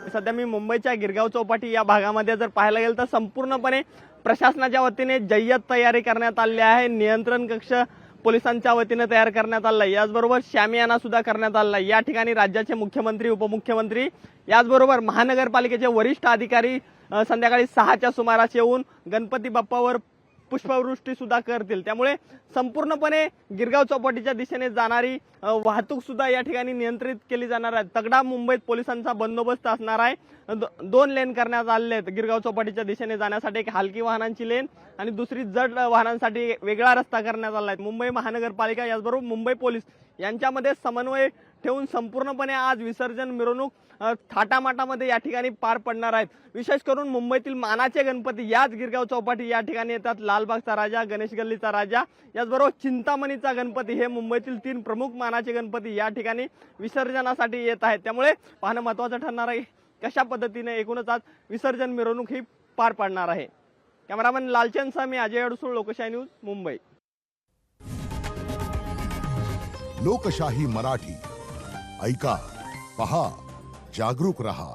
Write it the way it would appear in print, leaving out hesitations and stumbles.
सध्या मी मुंबईच्या गिरगाव चौपाटी या भागामध्ये जर पाहायला गेलं तर संपूर्णपणे प्रशासनाच्या वतीने जय्यत तयारी करण्यात आली आहे। नियंत्रण कक्ष पोलिसांच्या वतीने तयार करण्यात आला आहे। याचबरोबर शामियाना सुद्धा करण्यात आला आहे। या ठिकाणी राज्याचे मुख्यमंत्री, उपमुख्यमंत्री याचबरोबर महानगरपालिकेचे वरिष्ठ अधिकारी संध्याकाळी 6च्या सुमारास येऊन गणपती बाप्पावर पुष्पवृष्टी सुद्धा करतील। त्यामुळे संपूर्णपणे गिरगाव चौपाटीच्या दिशेने जाणारी वाहतूक सुद्धा या ठिकाणी नियंत्रित केली जाणार आहे। तगडा मुंबईत पोलिसांचा बंदोबस्त असणार आहे। 2 लेन करण्यात आले आहेत गिरगाव चौपाटीच्या दिशेने जाण्यासाठी, एक हलकी वाहनांची लेन आणि दुसरी जड वाहनांसाठी वेगळा रस्ता करण्यात आला आहे। मुंबई महानगरपालिका याचबरोबर मुंबई पोलीस यांच्यामध्ये समन्वय ठेवून संपूर्णपणे आज विसर्जन मिरवणूक थाटामाटामध्ये या ठिकाणी पार पडणार आहेत। विशेष करून मुंबईतील मानाचे गणपती याच गिरगाव चौपाटी या ठिकाणी येतात। लालबागचा राजा, गणेश गल्लीचा राजा याचबरोबर चिंतामणीचा गणपती हे मुंबईतील 3 प्रमुख मानाचे गणपती या ठिकाणी विसर्जनासाठी येत आहेत। त्यामुळे पाहणं महत्त्वाचं ठरणार आहे कशा पद्धतीने एकूणच आज विसर्जन मिरवणूक ही पार पडणार आहे। कॅमेरामन लालचंदसह मी अजय अडसूळ, लोकशाही न्यूज, मुंबई। लोकशाही मराठी ऐका, पहा, जागरूक रहा।